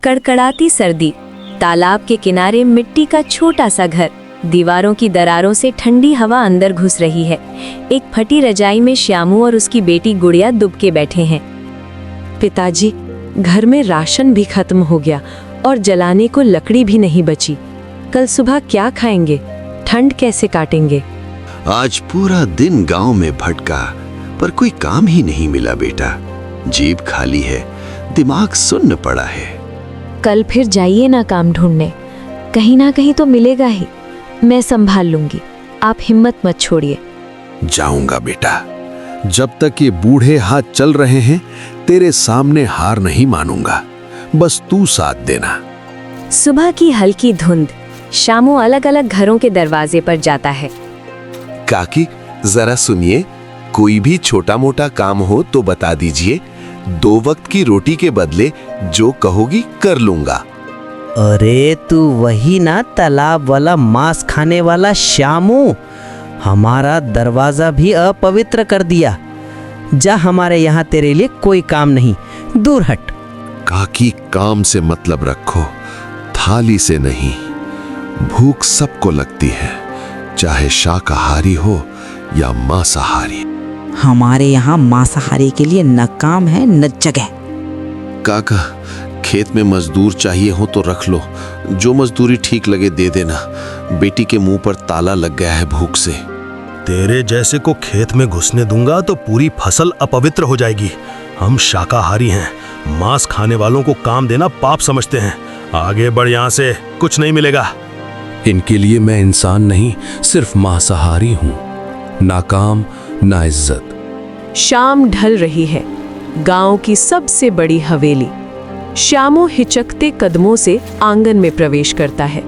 कड़कड़ाती सर्दी, तालाब के किनारे मिट्टी का छोटा सा घर, दीवारों की दरारों से ठंडी हवा अंदर घुस रही है। एक फटी रजाई में श्यामू और उसकी बेटी गुड़िया दुबके बैठे हैं। पिताजी, घर में राशन भी खत्म हो गया और जलाने को लकड़ी भी नहीं बची। कल सुबह क्या खाएंगे? ठंड कैसे काटेंगे? आज पूरा दिन गांव में भटका पर कोई काम ही नहीं मिला बेटा। जेब खाली है, दिमाग सुन्न पड़ा है। कल फिर जाइए ना काम ढूंढने, कहीं ना कहीं तो मिलेगा ही। मैं संभाल लूंगी, आप हिम्मत मत छोड़िए। जाऊंगा बेटा, जब तक ये बूढ़े हाथ चल रहे हैं तेरे सामने हार नहीं मानूंगा। बस तू साथ देना। सुबह की हल्की धुंध, श्यामू अलग अलग घरों के दरवाजे पर जाता है। काकी जरा सुनिए, कोई भी छोटा मोटा काम हो तो बता दीजिए। 2 वक्त की रोटी के बदले जो कहोगी कर लूंगा। अरे तू वही ना तालाब वाला मांस खाने वाला श्यामू, हमारा दरवाजा भी अपवित्र कर दिया। जा, हमारे यहाँ तेरे लिए कोई काम नहीं, दूर हट। काकी काम से मतलब रखो, थाली से नहीं। भूख सबको लगती है, चाहे शाकाहारी हो या मांसाहारी। हमारे यहाँ मांसाहारी के लिए न काम है न जगह। काका, खेत में मजदूर चाहिए हो तो रख लो, जो मजदूरी ठीक लगे दे देना। बेटी के मुंह पर ताला लग गया है भूख से। तेरे जैसे को खेत में घुसने दूंगा तो पूरी फसल अपवित्र हो जाएगी। हम शाकाहारी हैं, मांस खाने वालों को काम देना पाप समझते हैं। आगे बढ़ यहाँ से, कुछ नहीं मिलेगा। इनके लिए मैं इंसान नहीं, सिर्फ मांसाहारी हूँ। ना काम ना इज्जत। शाम ढल रही है। गांव की सबसे बड़ी हवेली। श्यामू हिचकते कदमों से आंगन में प्रवेश करता है।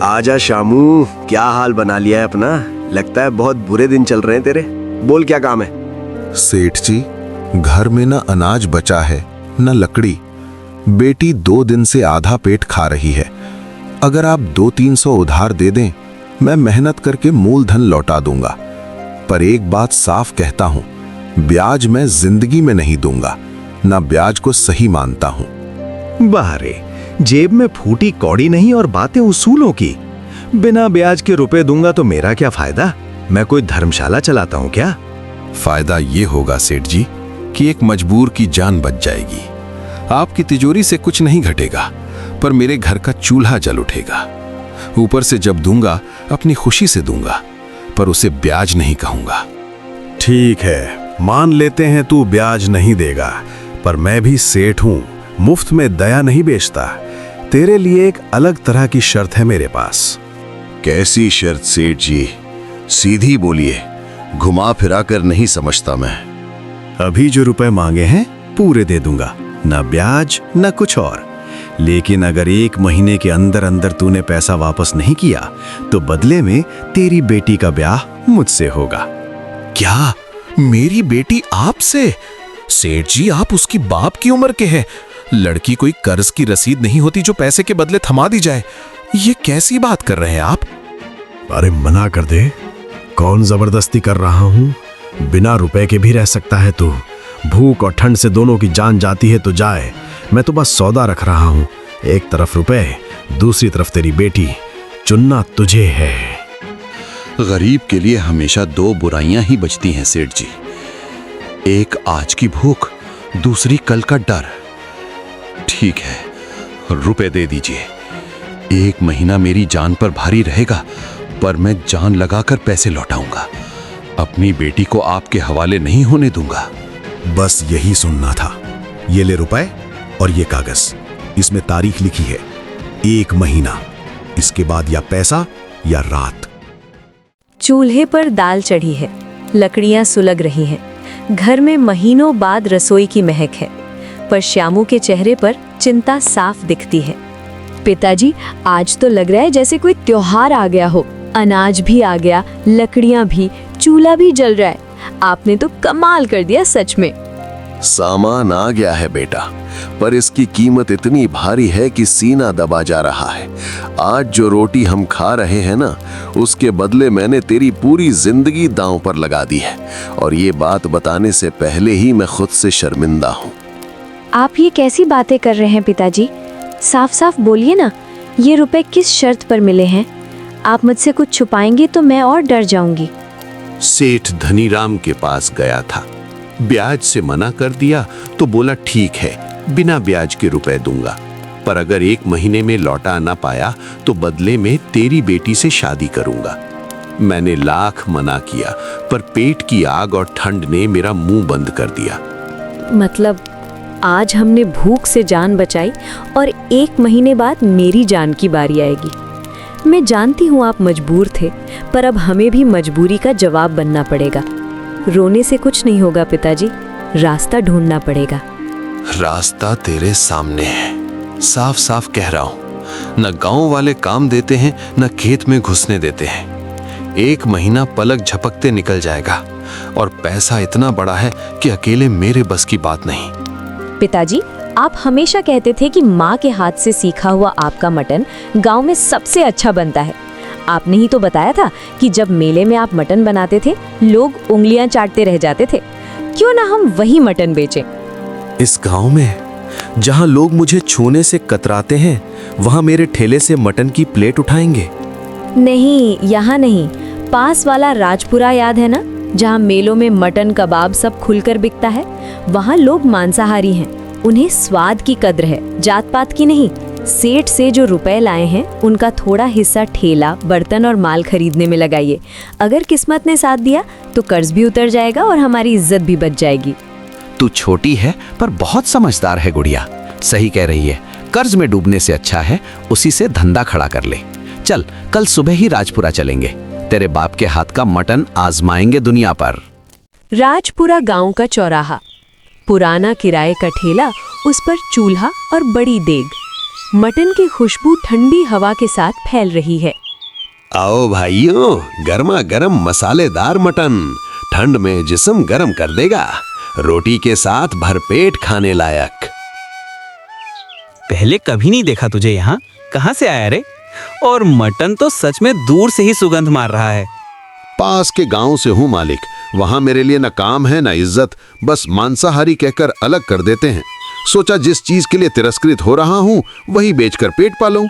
आजा श्यामू, क्या हाल बना लिया है अपना? लगता है बहुत बुरे दिन चल रहे हैं तेरे। बोल, क्या काम है? सेठ जी, घर में न अनाज बचा है न लकड़ी। बेटी 2 दिन से आधा पेट खा रही है। अगर आप 200-300 उधार दे दें, मैं मेहनत करके मूलधन लौटा दूंगा। पर एक बात साफ कहता हूं, ब्याज मैं जिंदगी में नहीं दूंगा। ना ब्याज को सही मानता हूं। बाहरे, जेब में फूटी कौड़ी नहीं और बातें उसूलों की। बिना ब्याज के रुपए दूंगा तो मेरा क्या फायदा? मैं कोई धर्मशाला चलाता हूं क्या? फायदा ये होगा सेठ जी कि एक मजबूर की जान बच जाएगी। आपकी तिजोरी से कुछ नहीं घटेगा, पर मेरे घर का चूल्हा जल उठेगा। ऊपर से जब दूंगा अपनी खुशी से दूंगा, पर उसे ब्याज नहीं कहूंगा। ठीक है, मान लेते हैं तू ब्याज नहीं देगा, पर मैं भी सेठ हूं, मुफ्त में दया नहीं बेचता। तेरे लिए एक अलग तरह की शर्त है मेरे पास। कैसी शर्त सेठ जी? सीधी बोलिए, घुमा फिरा कर नहीं समझता मैं। अभी जो रुपए मांगे हैं पूरे दे दूंगा, न ब्याज न कुछ और। लेकिन अगर 1 महीने के अंदर अंदर तूने पैसा वापस नहीं किया तो बदले में तेरी बेटी का ब्याह मुझसे होगा। क्या मेरी बेटी आपसे? सेठ जी, आप उसकी बाप की उम्र के हैं। लड़की कोई कर्ज की रसीद नहीं होती जो पैसे के बदले थमा दी जाए। ये कैसी बात कर रहे हैं आप? अरे मना कर दे, कौन जबरदस्ती कर रहा हूं? बिना रुपए के भी रह सकता है तू। भूख और ठंड से दोनों की जान जाती है तो जाए, मैं तो बस सौदा रख रहा हूं। एक तरफ रुपए, दूसरी तरफ तेरी बेटी, चुनना तुझे है। गरीब के लिए हमेशा 2 बुराइयां ही बचती हैं सेठ जी। एक आज की भूख, दूसरी कल का डर। ठीक है, रुपए दे दीजिए। 1 महीना मेरी जान पर भारी रहेगा, पर मैं जान लगाकर पैसे लौटाऊंगा। अपनी बेटी को आपके हवाले नहीं होने दूंगा। बस यही सुनना था। ये ले रुपए और ये कागज, इसमें तारीख लिखी है 1 महीना। इसके बाद या पैसा या रात। चूल्हे पर दाल चढ़ी है, लकड़ियां सुलग रही हैं। घर में महीनों बाद रसोई की महक है, पर श्यामू के चेहरे पर चिंता साफ दिखती है। पिताजी, आज तो लग रहा है जैसे कोई त्योहार आ गया हो। अनाज भी आ गया, लकड़ियां भी, चूल्हा भी जल रहा है। आपने तो कमाल कर दिया सच में। सामान आ गया है बेटा, पर इसकी कीमत इतनी भारी है कि सीना दबा जा रहा है। आज जो रोटी हम खा रहे हैं ना, उसके बदले मैंने तेरी पूरी जिंदगी दांव पर लगा दी है। और ये बात बताने से पहले ही मैं खुद से शर्मिंदा हूँ। आप ये कैसी बातें कर रहे हैं पिताजी? साफ साफ बोलिए ना, ये रुपए किस शर्त पर मिले हैं? आप मुझसे कुछ छुपाएंगे तो मैं और डर जाऊंगी। सेठ धनीराम के पास गया था, ब्याज से मना कर दिया तो बोला ठीक है, बिना ब्याज के रुपए दूंगा, पर अगर 1 महीने में लौटा ना पाया तो बदले में तेरी बेटी से शादी करूंगा। मैंने लाख मना किया, पर पेट की आग और ठंड ने मेरा मुंह बंद कर दिया। मतलब आज हमने भूख से जान बचाई और 1 महीने बाद मेरी जान की बारी आएगी। मैं जानती हूँ आप मजबूर थे, पर अब हमें भी मजबूरी का जवाब बनना पड़ेगा। रोने से कुछ नहीं होगा पिताजी, रास्ता ढूंढना पड़ेगा। रास्ता तेरे सामने है, साफ साफ कह रहा हूं। न गांव वाले काम देते हैं, न खेत में घुसने देते हैं। 1 महीना पलक झपकते निकल जाएगा और पैसा इतना बड़ा है कि अकेले मेरे बस की बात नहीं। पिताजी, आप हमेशा कहते थे कि माँ के हाथ से सीखा हुआ आपका मटन गांव में सबसे अच्छा बनता है। आपने ही तो बताया था कि जब मेले में आप मटन बनाते थे, लोग उंगलियां चाटते रह जाते थे। क्यों ना हम वही मटन बेचें? इस गांव में जहां लोग मुझे छूने से कतराते हैं, वहां मेरे ठेले से मटन की प्लेट उठाएंगे। नहीं, यहाँ नहीं, पास वाला राजपुरा याद है ना, जहाँ मेलों में मटन कबाब सब खुलकर बिकता है। वहाँ लोग मांसाहारी हैं, उन्हें स्वाद की कद्र है, जात पात की नहीं। सेठ से जो रुपए लाए हैं, उनका थोड़ा हिस्सा ठेला, बर्तन और माल खरीदने में लगाइए। अगर किस्मत ने साथ दिया तो कर्ज भी उतर जाएगा और हमारी इज्जत भी बच जाएगी। तू छोटी है पर बहुत समझदार है गुड़िया, सही कह रही है। कर्ज में डूबने से अच्छा है उसी से धंधा खड़ा कर ले। चल, कल सुबह ही राजपुरा चलेंगे, तेरे बाप के हाथ का मटन आजमाएंगे दुनिया पर। राजपुरा गांव का चौराहा, पुराना किराए का ठेला, उस पर चूल्हा और बड़ी देग। मटन की खुशबू ठंडी हवा के साथ फैल रही है। आओ भाइयों, गर्मा गर्म मसालेदार मटन ठंड में जिस्म गर्म कर देगा, रोटी के साथ भरपेट खाने लायक। पहले कभी नहीं देखा तुझे यहाँ, कहाँ से आया रे? और मटन तो सच में दूर से ही सुगंध मार रहा है। पास के गांव से हूँ मालिक, वहां मेरे लिए न काम है न इज्जत, बस मांसाहारी कहकर अलग कर देते हैं। सोचा जिस चीज के लिए तिरस्कृत हो रहा हूँ वही बेचकर पेट पालूं।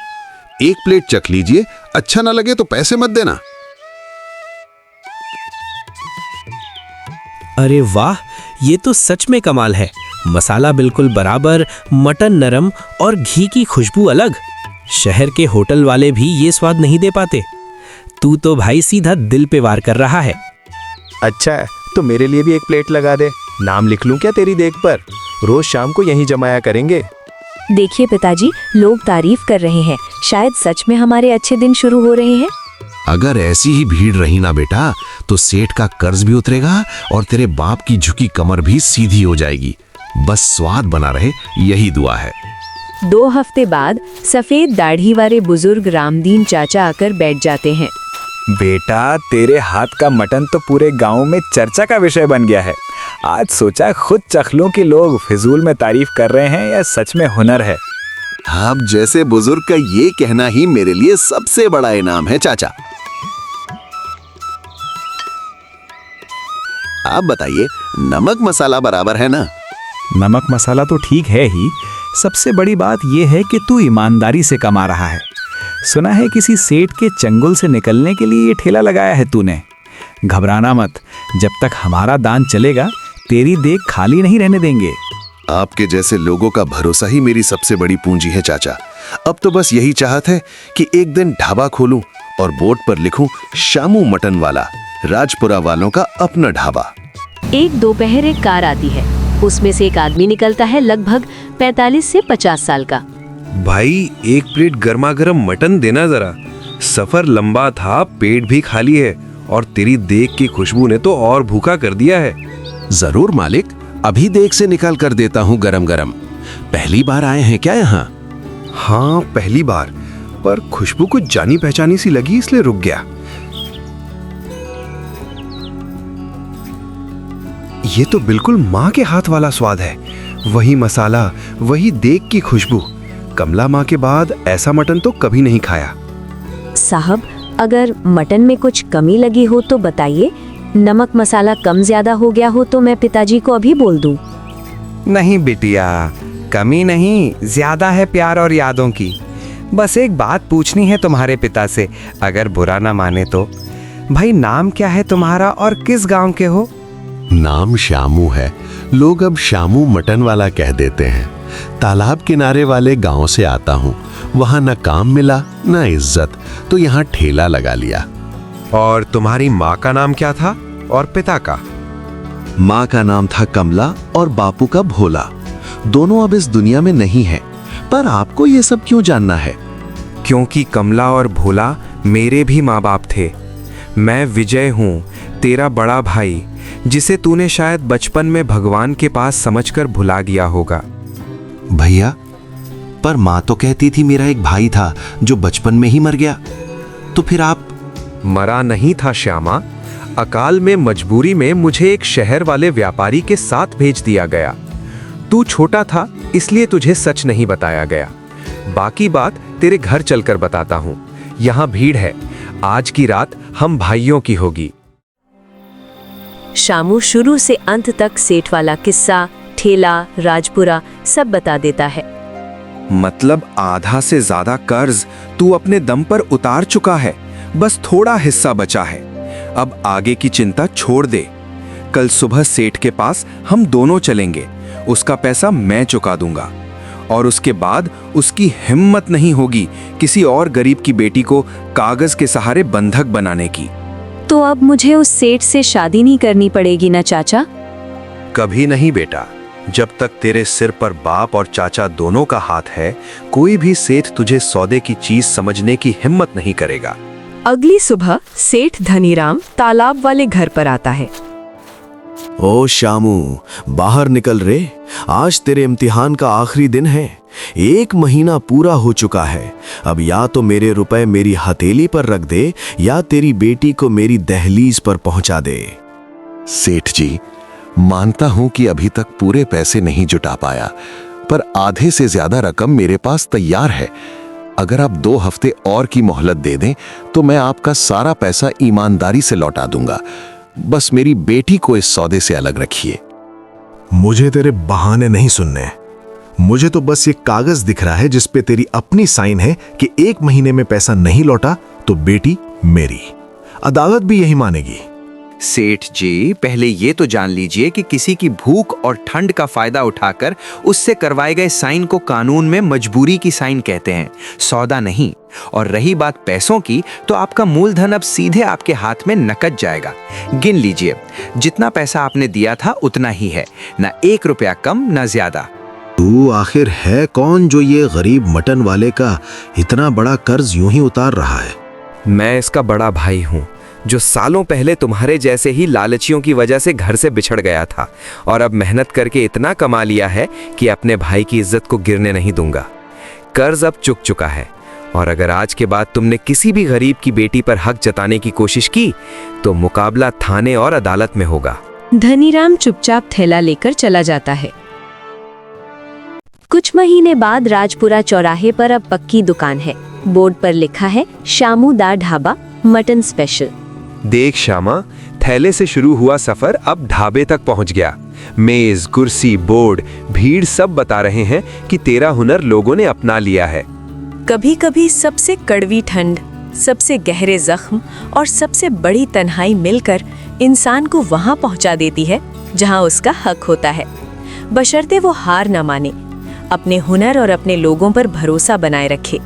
1 प्लेट चख लीजिए, अच्छा ना लगे तो पैसे मत देना। अरे वाह, ये तो सच में कमाल है। मसाला बिल्कुल बराबर, मटन नरम और घी की खुशबू अलग। शहर के होटल वाले भी ये स्वाद नहीं दे पाते। तू तो भाई सीधा दिल पे वार कर रहा है। अच्छा, तो मेरे लिए भी 1 प्लेट लगा दे। नाम लिख लूं क्या तेरी देख पर? रोज शाम को यहीं जमाया करेंगे। देखिए पिताजी, लोग तारीफ कर रहे हैं, शायद सच में हमारे अच्छे दिन शुरू हो रहे हैं। अगर ऐसी ही भीड़ रही ना बेटा, तो सेठ का कर्ज भी उतरेगा और तेरे बाप की झुकी कमर भी सीधी हो जाएगी। बस स्वाद बना रहे, यही दुआ है। 2 हफ्ते बाद सफेद दाढ़ी वाले बुजुर्ग रामदीन चाचा आकर बैठ जाते हैं। बेटा, तेरे हाथ का मटन तो पूरे गांव में चर्चा का विषय बन गया है। आज सोचा खुद चख लूं कि लोग फिजूल में तारीफ कर रहे हैं या सच में हुनर है। आप जैसे बुजुर्ग का ये कहना ही मेरे लिए सबसे बड़ा इनाम है चाचा। आप बताइए, नमक मसाला बराबर है ना? नमक मसाला तो ठीक है ही, सबसे बड़ी बात यह है कि तू ईमानदारी से कमा रहा है। सुना है किसी सेठ के चंगुल से निकलने के लिए ये ठेला लगाया है तूने। घबराना मत, जब तक हमारा दान चलेगा तेरी देख खाली नहीं रहने देंगे। आपके जैसे लोगों का भरोसा ही मेरी सबसे बड़ी पूंजी है चाचा। अब तो बस यही चाहत है कि एक दिन ढाबा खोलूं और बोर्ड पर लिखूं, शामू मटन वाला, राजपुरा वालों का अपना ढाबा। एक दोपहर एक कार आती है, उसमें से एक आदमी निकलता है, लगभग 45 से 50 साल का। भाई, 1 प्लेट गर्मा गर्म मटन देना जरा। सफर लंबा था, पेट भी खाली है और तेरी देख की खुशबू ने तो और भूखा कर दिया है। जरूर मालिक, अभी देख से निकाल कर देता हूँ गरम गरम। पहली बार आए हैं क्या यहाँ? हाँ, पहली बार, पर खुशबू कुछ जानी पहचानी सी लगी, इसलिए रुक गया। ये तो बिल्कुल माँ के हाथ वाला स्वाद है। वही मसाला, वही देख की खुशबू। कमला माँ के बाद ऐसा मटन तो कभी नहीं खाया। साहब, अगर मटन में कुछ कमी लगी हो तो बताइए। नमक मसाला कम ज्यादा हो गया हो तो मैं पिताजी को अभी बोल दूं। नहीं बिटिया, कमी नहीं, ज्यादा है प्यार और यादों की। बस एक बात पूछनी है तुम्हारे पिता से, अगर बुरा ना माने तो। भाई नाम क्या है तुम्हारा और किस गांव के हो? नाम श्यामू है, लोग अब श्यामू मटन वाला कह देते हैं। तालाब किनारे वाले गांव से आता हूँ, वहाँ न काम मिला न इज्जत, तो यहाँ ठेला लगा लिया। और तुम्हारी माँ का नाम क्या था और पिता का? माँ का नाम था कमला और बापू का भोला। दोनों अब इस दुनिया में नहीं है, पर आपको ये सब क्यों जानना है? क्योंकि कमला और भोला मेरे भी माँ बाप थे। मैं विजय हूँ, तेरा बड़ा भाई, जिसे तूने शायद बचपन में भगवान के पास समझकर भुला गया होगा। भैया, पर माँ तो कहती थी मेरा एक भाई था जो बचपन में ही मर गया, तो फिर आप? मरा नहीं था श्यामा, अकाल में मजबूरी में मुझे एक शहर वाले व्यापारी के साथ भेज दिया गया। तू छोटा था इसलिए तुझे सच नहीं बताया गया। बाकी बात तेरे घर चलकर बताता हूँ। यहाँ भीड़ है, आज की रात हम भाइयों की होगी। श्यामू शुरू से अंत तक सेठ वाला किस्सा, ठेला, राजपुरा सब बता देता है। मतलब आधा से ज्यादा कर्ज तू अपने दम पर उतार चुका है, बस थोड़ा हिस्सा बचा है। अब आगे की चिंता छोड़ दे। कल सुबह सेठ के पास हम दोनों चलेंगे, उसका पैसा मैं चुका दूंगा। और उसके बाद उसकी हिम्मत नहीं होगी किसी और गरीब की बेटी को कागज के सहारे बंधक बनाने की। तो अब मुझे उस सेठ से शादी नहीं करनी पड़ेगी ना चाचा? कभी नहीं बेटा, जब तक तेरे सिर पर बाप और चाचा दोनों का हाथ है, कोई भी सेठ तुझे सौदे की चीज समझने की हिम्मत नहीं करेगा। अगली सुबह सेठ धनीराम तालाब वाले घर पर आता है। ओ श्यामू, बाहर निकल रे, आज तेरे इम्तिहान का आखिरी दिन है। 1 महीना पूरा हो चुका है। अब या तो मेरे रुपए मेरी हथेली पर रख दे या तेरी बेटी को मेरी दहलीज पर पहुंचा दे। सेठ जी, मानता हूं कि अभी तक पूरे पैसे नहीं जुटा पाया, पर आधे से ज्यादा रकम मेरे पास तैयार है। अगर आप 2 हफ्ते और की मोहलत दे दें तो मैं आपका सारा पैसा ईमानदारी से लौटा दूंगा। बस मेरी बेटी को इस सौदे से अलग रखिए। मुझे तेरे बहाने नहीं सुनने। मुझे तो बस ये कागज दिख रहा है जिस पे तेरी अपनी साइन है कि 1 महीने में पैसा नहीं लौटा तो बेटी मेरी। अदालत भी यही मानेगी। सेठ जी, पहले ये तो जान लीजिए कि किसी की भूख और ठंड का फायदा उठाकर उससे करवाए गए साइन को कानून में मजबूरी की साइन कहते हैं, सौदा नहीं। और रही बात पैसों की, तो आपका मूलधन अब सीधे आपके हाथ में नकद जाएगा। गिन लीजिए, जितना पैसा आपने दिया था उतना ही है, ना 1 रुपया कम ना ज्यादा। तू आखिर है कौन जो ये गरीब मटन वाले का इतना बड़ा कर्ज यूं ही उतार रहा है? मैं इसका बड़ा भाई हूँ, जो सालों पहले तुम्हारे जैसे ही लालचियों की वजह से घर से बिछड़ गया था, और अब मेहनत करके इतना कमा लिया है कि अपने भाई की इज्जत को गिरने नहीं दूंगा। कर्ज अब चुक चुका है, और अगर आज के बाद तुमने किसी भी गरीब की बेटी पर हक जताने की कोशिश की तो मुकाबला थाने और अदालत में होगा। धनीराम चुपचाप थैला लेकर चला जाता है। कुछ महीने बाद राजपुरा चौराहे पर अब पक्की दुकान है। बोर्ड पर लिखा है श्यामू दा ढाबा, मटन स्पेशल। देख श्यामा, थैले से शुरू हुआ सफर अब ढाबे तक पहुंच गया। मेज, कुर्सी, बोर्ड, भीड़ सब बता रहे हैं कि तेरा हुनर लोगों ने अपना लिया है। कभी कभी सबसे कड़वी ठंड, सबसे गहरे जख्म और सबसे बड़ी तन्हाई मिलकर इंसान को वहां पहुंचा देती है जहां उसका हक होता है, बशर्ते वो हार न माने, अपने हुनर और अपने लोगों पर भरोसा बनाए रखे।